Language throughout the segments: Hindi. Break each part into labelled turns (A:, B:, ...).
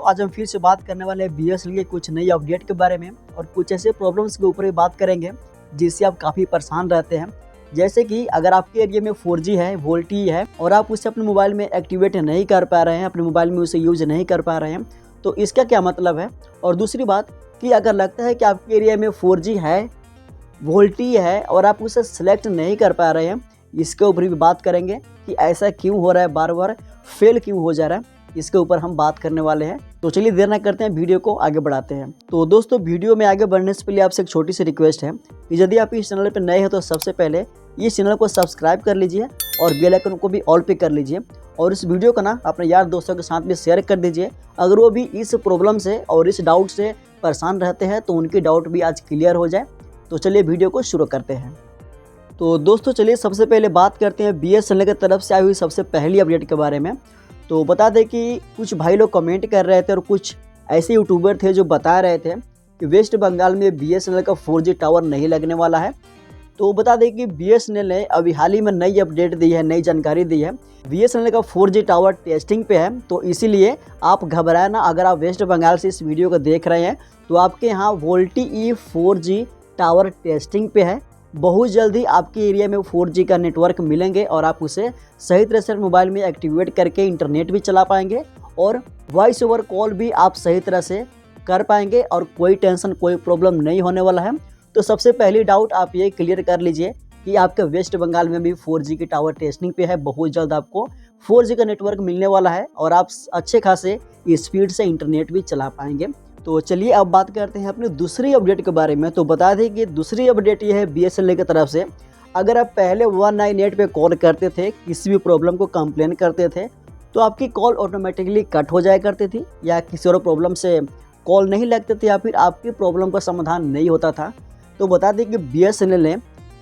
A: आज हम फिर से बात करने वाले हैं बीएसएनएल के कुछ नई अपडेट के बारे में और कुछ ऐसे प्रॉब्लम्स के ऊपर भी बात करेंगे जिससे आप काफ़ी परेशान रहते हैं। जैसे कि अगर आपके एरिया में 4G है, वोल्टी है और आप उसे अपने मोबाइल में एक्टिवेट नहीं कर पा रहे हैं, अपने मोबाइल में उसे यूज़ नहीं कर पा रहे हैं, तो इसका क्या मतलब है। और दूसरी बात कि अगर लगता है कि आपके एरिया में 4G है, वोल्टी है और आप उसे सेलेक्ट नहीं कर पा रहे हैं, इसके ऊपर भी बात करेंगे कि ऐसा क्यों हो रहा है, बार बार फेल क्यों हो जा रहा है, इसके ऊपर हम बात करने वाले हैं। तो चलिए देर ना करते हैं, वीडियो को आगे बढ़ाते हैं। तो दोस्तों, वीडियो में आगे बढ़ने से पहले आपसे एक छोटी सी रिक्वेस्ट है कि यदि आप इस चैनल पर नए हैं तो सबसे पहले इस चैनल को सब्सक्राइब कर लीजिए और बेल आइकन को भी ऑल पे कर लीजिए और इस वीडियो को ना अपने यार दोस्तों के साथ में शेयर कर दीजिए। अगर वो भी इस प्रॉब्लम से और इस डाउट से परेशान रहते हैं तो उनकी डाउट भी आज क्लियर हो जाए। तो चलिए वीडियो को शुरू करते हैं। तो दोस्तों, चलिए सबसे पहले बात करते हैं बीएसएनएल की तरफ से आई हुई सबसे पहली अपडेट के बारे में। तो बता दें कि कुछ भाई लोग कमेंट कर रहे थे और कुछ ऐसे यूट्यूबर थे जो बता रहे थे कि वेस्ट बंगाल में बीएसएनएल का 4G टावर नहीं लगने वाला है। तो बता दें कि बीएसएनएल ने अभी हाल ही में नई अपडेट दी है, नई जानकारी दी है। बीएसएनएल का 4G टावर टेस्टिंग पे है, तो इसीलिए आप घबराए ना। अगर आप वेस्ट बंगाल से इस वीडियो को देख रहे हैं तो आपके यहाँ वोल्टी 4G टावर टेस्टिंग पे है। बहुत जल्दी आपके एरिया में 4G का नेटवर्क मिलेंगे और आप उसे सही तरह से मोबाइल में एक्टिवेट करके इंटरनेट भी चला पाएंगे और वॉइस ओवर कॉल भी आप सही तरह से कर पाएंगे और कोई टेंशन, कोई प्रॉब्लम नहीं होने वाला है। तो सबसे पहली डाउट आप ये क्लियर कर लीजिए कि आपके वेस्ट बंगाल में भी 4G की टावर टेस्टिंग पे है। बहुत जल्द आपको 4G का नेटवर्क मिलने वाला है और आप अच्छे खासे स्पीड से इंटरनेट भी चला पाएंगे। तो चलिए अब बात करते हैं अपनी दूसरी अपडेट के बारे में। तो बता दें कि दूसरी अपडेट ये है बीएसएनएल की तरफ से। अगर आप पहले 198 पे कॉल करते थे, किसी भी प्रॉब्लम को कंप्लेन करते थे, तो आपकी कॉल ऑटोमेटिकली कट हो जाया करती थी या किसी और प्रॉब्लम से कॉल नहीं लगते थे या फिर आपकी प्रॉब्लम का समाधान नहीं होता था। तो बता दें कि बीएसएनएल ने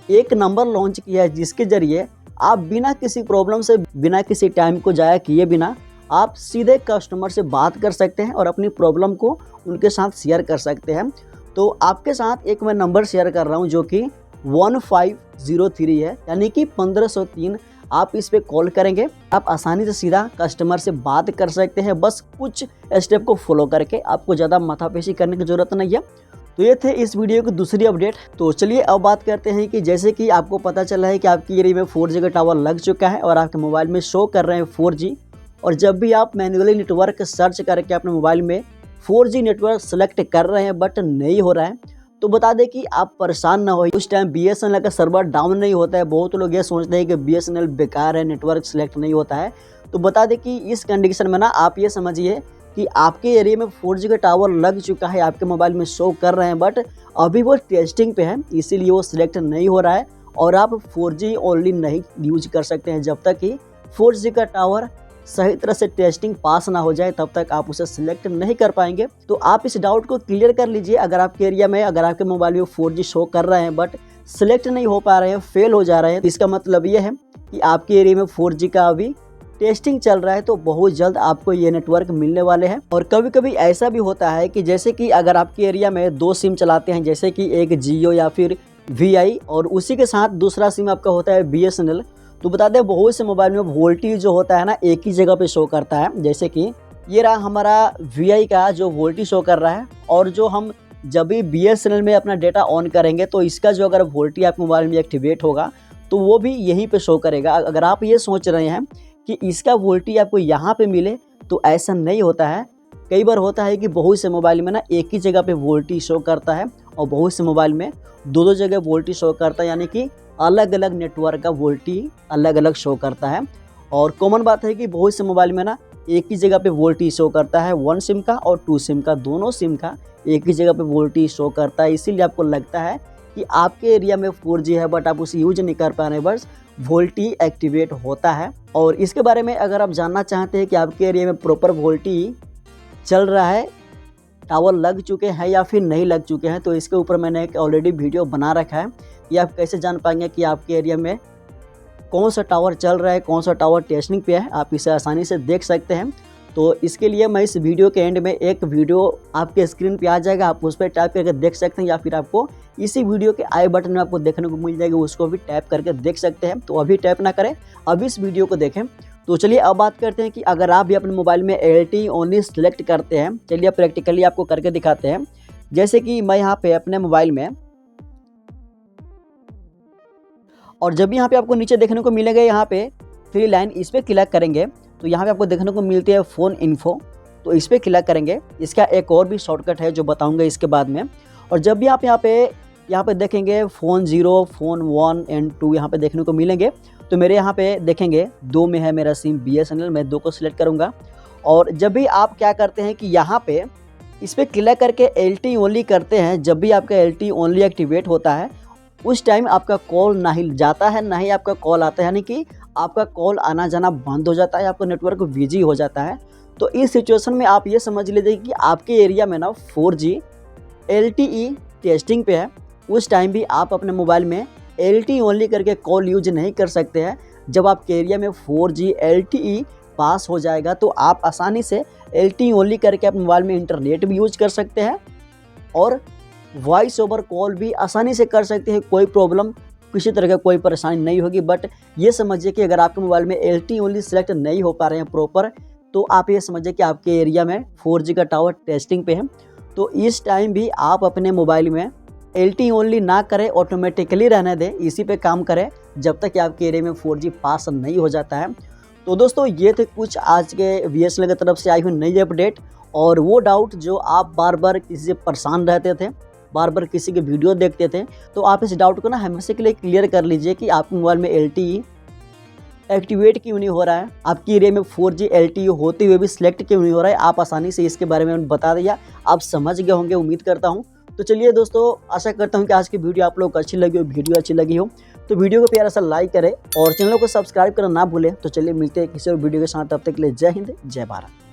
A: एक नंबर लॉन्च किया है जिसके ज़रिए आप बिना किसी प्रॉब्लम से, बिना किसी टाइम को ज़ाया किए बिना आप सीधे कस्टमर से बात कर सकते हैं और अपनी प्रॉब्लम को उनके साथ शेयर कर सकते हैं। तो आपके साथ एक मैं नंबर शेयर कर रहा हूं जो कि 1503 है, यानी कि 1503। आप इस पे कॉल करेंगे, आप आसानी से सीधा कस्टमर से बात कर सकते हैं, बस कुछ स्टेप को फॉलो करके। आपको ज़्यादा माथापेशी करने की ज़रूरत नहीं है। तो ये थे इस वीडियो की दूसरी अपडेट। तो चलिए अब बात करते हैं कि जैसे कि आपको पता चला है कि आपकी एरिया में 4G का टावर लग चुका है और आपके मोबाइल में शो कर रहे हैं 4G, और जब भी आप मैन्युअली नेटवर्क सर्च करके अपने मोबाइल में 4G नेटवर्क सेलेक्ट कर रहे हैं बट नहीं हो रहा है, तो बता दें कि आप परेशान ना हो। उस टाइम बीएसएनएल का सर्वर डाउन नहीं होता है। बहुत लोग ये सोचते हैं कि बीएसएनएल बेकार है, नेटवर्क सेलेक्ट नहीं होता है। तो बता दें कि इस कंडीशन में ना आप ये समझिए कि आपके एरिया में 4G का टावर लग चुका है, आपके मोबाइल में शो कर रहे हैं बट अभी वो टेस्टिंग पे है, इसीलिए वो सिलेक्ट नहीं हो रहा है और आप 4G ओनली नहीं यूज कर सकते हैं। जब तक कि 4G का टावर सही तरह से टेस्टिंग पास ना हो जाए तब तक आप उसे सिलेक्ट नहीं कर पाएंगे। तो आप इस डाउट को क्लियर कर लीजिए। अगर आपके एरिया में, अगर आपके मोबाइल में 4G शो कर रहे हैं बट सिलेक्ट नहीं हो पा रहे हैं, फेल हो जा रहे हैं, तो इसका मतलब ये है कि आपके एरिया में 4G का अभी टेस्टिंग चल रहा है। तो बहुत जल्द आपको ये नेटवर्क मिलने वाले हैं। और कभी कभी ऐसा भी होता है कि जैसे कि अगर आपके एरिया में 2 सिम चलाते हैं, जैसे कि एक जियो या फिर VI और उसी के साथ दूसरा सिम आपका होता है बीएसएनएल, तो बता दें बहुत से मोबाइल में वोल्टी जो होता है ना एक ही जगह पे शो करता है। जैसे कि ये रहा हमारा VI का जो वोल्टी शो कर रहा है, और जो हम जब भी बीएसएनएल में अपना डेटा ऑन करेंगे तो इसका जो अगर वोल्टी आप मोबाइल में एक्टिवेट होगा तो वो भी यहीं पे शो करेगा। अगर आप ये सोच रहे हैं कि इसका वोल्टी आपको यहाँ पे मिले, तो ऐसा नहीं होता है। कई बार होता है कि बहुत से मोबाइल में ना एक ही जगह पे वोल्टी शो करता है और बहुत से मोबाइल में 2 जगह वोल्टी शो करता है, यानी कि अलग अलग नेटवर्क का वोल्टी अलग अलग शो करता है। और कॉमन बात है कि बहुत से मोबाइल में ना एक ही जगह पे वोल्टी शो करता है, 1 सिम का और 2 सिम का, दोनों सिम का एक ही जगह पे वोल्टी शो करता है। इसीलिए आपको लगता है कि आपके एरिया में 4G है बट आप उसे यूज नहीं कर पा रहे, बस वोल्टी एक्टिवेट होता है। और इसके बारे में अगर आप जानना चाहते हैं कि आपके एरिया में प्रॉपर वोल्टी चल रहा है, टावर लग चुके हैं या फिर नहीं लग चुके हैं, तो इसके ऊपर मैंने एक ऑलरेडी वीडियो बना रखा है कि आप कैसे जान पाएंगे कि आपके एरिया में कौन सा टावर चल रहा है, कौन सा टावर टेस्टिंग पे है। आप इसे आसानी से देख सकते हैं। तो इसके लिए मैं इस वीडियो के एंड में एक वीडियो आपके स्क्रीन पे आ जाएगा, आप उस पर टैप करके देख सकते हैं, या फिर आपको इसी वीडियो के आई बटन में आपको देखने को मिल जाएगा, उसको भी टैप करके देख सकते हैं। तो अभी टैप ना करें, अभी इस वीडियो को देखें। तो चलिए अब बात करते हैं कि अगर आप भी अपने मोबाइल में LTE ओनली सेलेक्ट करते हैं, चलिए प्रैक्टिकली आपको करके दिखाते हैं। जैसे कि मैं यहाँ पे अपने मोबाइल में, और जब भी यहाँ पे आपको नीचे देखने को मिलेगा यहाँ पे 3 लाइन, इस पर क्लिक करेंगे तो यहाँ पे आपको देखने को मिलती है फ़ोन इन्फो, तो इस पर क्लिक करेंगे। इसका एक और भी शॉर्टकट है जो बताऊँगा इसके बाद में। और जब भी आप यहाँ पे देखेंगे फ़ोन 0, फ़ोन 1 एंड 2 यहाँ पे देखने को मिलेंगे, तो मेरे यहाँ पे देखेंगे 2 में है मेरा सिम BSNL, मैं 2 को सिलेक्ट करूँगा। और जब भी आप क्या करते हैं कि यहाँ पे इस पर क्लिक करके LTE ओनली करते हैं, जब भी आपका LTE ओनली एक्टिवेट होता है उस टाइम आपका कॉल ना ही जाता है ना ही आपका कॉल आता है, यानी कि आपका कॉल आना जाना बंद हो जाता है, आपका नेटवर्क बिजी हो जाता है। तो इस सिचुएशन में आप ये समझ लीजिए कि आपके एरिया में ना 4G LTE टेस्टिंग पे है, उस टाइम भी आप अपने मोबाइल में LTE ओनली करके कॉल यूज नहीं कर सकते हैं। जब आपके एरिया में 4G LTE पास हो जाएगा तो आप आसानी से LTE ओनली करके अपने मोबाइल में इंटरनेट भी यूज कर सकते हैं और वॉइस ओवर कॉल भी आसानी से कर सकते हैं। कोई प्रॉब्लम, किसी तरह का कोई परेशानी नहीं होगी। बट ये समझिए कि अगर आपके मोबाइल में LTE ओनली सेलेक्ट नहीं हो पा रहे हैं प्रॉपर, तो आप ये समझिए कि आपके एरिया में 4G का टावर टेस्टिंग पे है, तो इस टाइम भी आप अपने मोबाइल में LTE ओनली ना करें, ऑटोमेटिकली रहने दें, इसी पे काम करें जब तक कि आपके एरिया में 4G पास नहीं हो जाता है। तो दोस्तों ये थे कुछ आज के BSNL की तरफ से आई हुई नई अपडेट। और वो डाउट जो आप बार बार किसी से परेशान रहते थे, बार बार किसी के वीडियो देखते थे, तो आप इस डाउट को ना हमेशा के लिए क्लियर कर लीजिए कि आपके मोबाइल में LTE एक्टिवेट क्यों नहीं हो रहा है, आपकी एरिया में 4G LTE होते हुए भी सिलेक्ट क्यों नहीं हो रहा है। आप आसानी से इसके बारे में बता दिया, आप समझ गए होंगे, उम्मीद करता हूँ। तो चलिए दोस्तों, आशा करता हूँ कि आज की वीडियो आप लोग को अच्छी लगी हो। वीडियो अच्छी लगी हो तो वीडियो को प्यारा सा लाइक करें और चैनल को सब्सक्राइब करना ना भूलें। तो चलिए मिलते हैं किसी और वीडियो के साथ, तब तक के लिए जय हिंद, जय भारत।